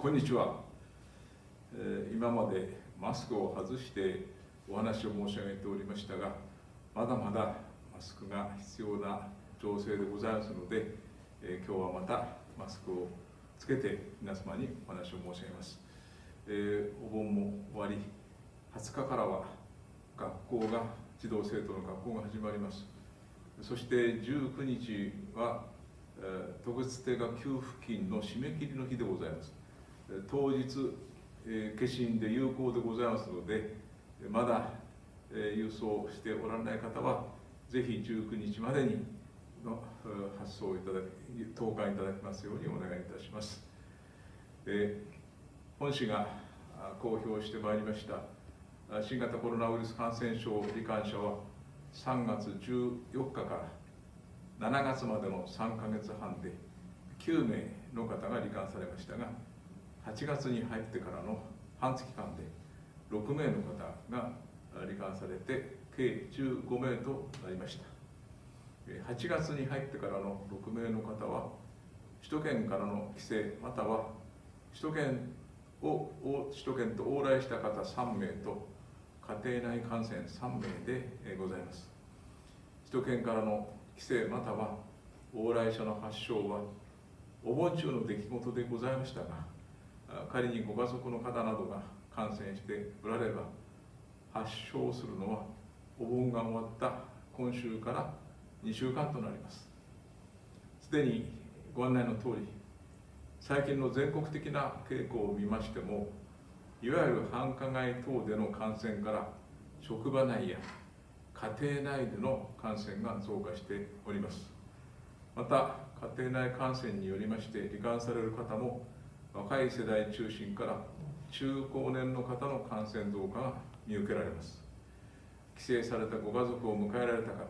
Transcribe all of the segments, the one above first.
こんにちは。今までマスクを外してお話を申し上げておりましたが、まだまだマスクが必要な情勢でございますので、今日はまたマスクをつけて皆様にお話を申し上げます。お盆も終わり、20日からは児童生徒の学校が始まります。そして19日は特別定額給付金の締め切りの日でございます。当日、消印で有効でございますので、まだ郵送しておられない方は、ぜひ19日までにの発送いただき、投函いただきますようにお願いいたします。本市が公表してまいりました新型コロナウイルス感染症罹患者は3月14日から7月までの3ヶ月半で9名の方が罹患されましたが、8月に入ってからの半月間で6名の方が罹患されて計15名となりました。8月に入ってからの6名の方は首都圏からの帰省または首都圏と往来した方3名と家庭内感染3名でございます。首都圏からの帰省または往来者の発症はお盆中の出来事でございましたが、仮にご家族の方などが感染しておられれば、発症するのはお盆が終わった今週から2週間となります。すでにご案内のとおり、最近の全国的な傾向を見ましても、いわゆる繁華街等での感染から職場内や家庭内での感染が増加しております。また家庭内感染によりまして罹患される方も若い世代中心から中高年の方の感染増加が見受けられます。帰省されたご家族を迎えられた方、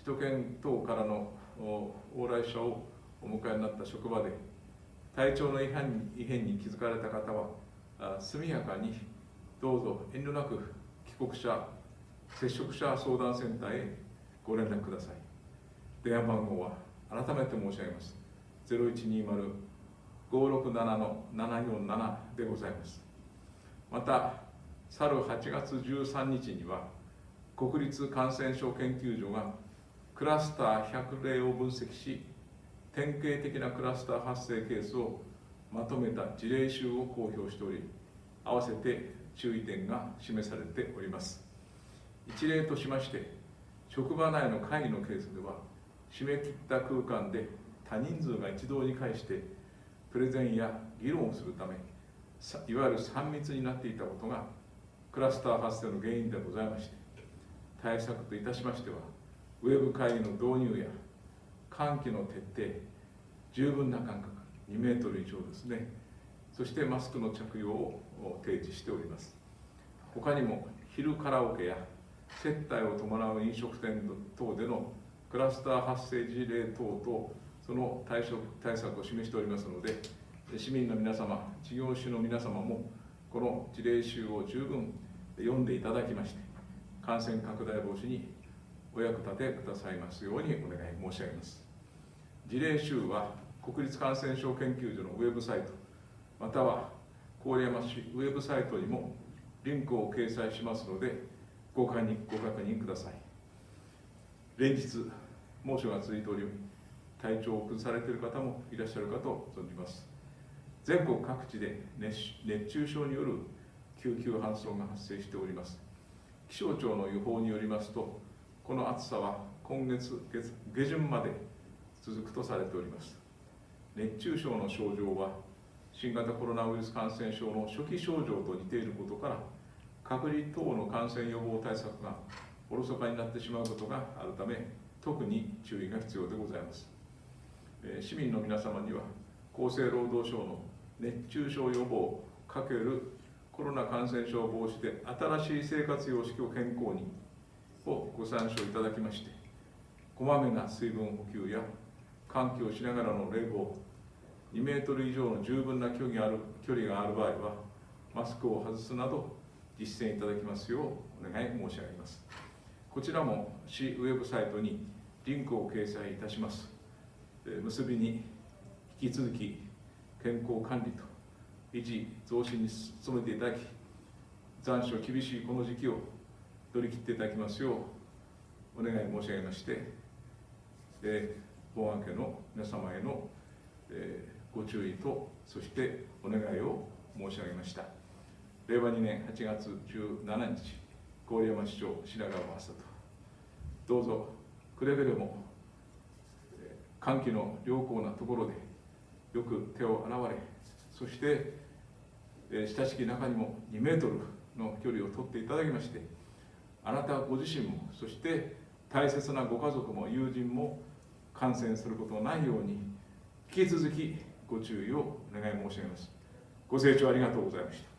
首都圏等からの往来者をお迎えになった職場で体調の異変に気づかれた方は速やかにどうぞ遠慮なく帰国者接触者相談センターへご連絡ください。電話番号は改めて申し上げます。0120-567-747でございます。また、去る8月13日には、国立感染症研究所がクラスター100例を分析し、典型的なクラスター発生ケースをまとめた事例集を公表しており、合わせて注意点が示されております。一例としまして、職場内の会議のケースでは、締め切った空間で他人数が一堂に会してプレゼンや議論をするため、いわゆる3密になっていたことがクラスター発生の原因でございまして、対策といたしましては、ウェブ会議の導入や換気の徹底、十分な間隔、2メートル以上ですね、そしてマスクの着用を提示しております。他にも昼カラオケや接待を伴う飲食店等でのクラスター発生事例等々、その対策を示しておりますので、市民の皆様、事業主の皆様も、この事例集を十分読んでいただきまして、感染拡大防止にお役立てくださいますようにお願い申し上げます。事例集は、国立感染症研究所のウェブサイト、または郡山市ウェブサイトにもリンクを掲載しますので、ご確認ください。連日、猛暑が続いており、体調を崩されている方もいらっしゃるかと存じます。全国各地で熱中症による救急搬送が発生しております。気象庁の予報によりますと、この暑さは今月下旬まで続くとされております。熱中症の症状は、新型コロナウイルス感染症の初期症状と似ていることから、隔離等の感染予防対策がおろそかになってしまうことがあるため、特に注意が必要でございます。市民の皆様には、厚生労働省の熱中症予防×コロナ感染症防止で新しい生活様式を健康にをご参照いただきまして、こまめな水分補給や換気をしながらの冷房、2メートル以上の十分な距離がある場合は、マスクを外すなど実践いただきますようお願い申し上げます。こちらも市ウェブサイトにリンクを掲載いたします。結びに引き続き健康管理と維持増進に努めていただき、残暑厳しいこの時期を乗り切っていただきますようお願い申し上げまして、本案家の皆様へのご注意と、そしてお願いを申し上げました。令和2年8月17日、郡山市長白川正人、どうぞくれぐれも換気の良好なところでよく手を洗われ、そして親しき中にも2メートルの距離を取っていただきまして、あなたご自身も、そして大切なご家族も友人も感染することのないように、引き続きご注意をお願い申し上げます。ご清聴ありがとうございました。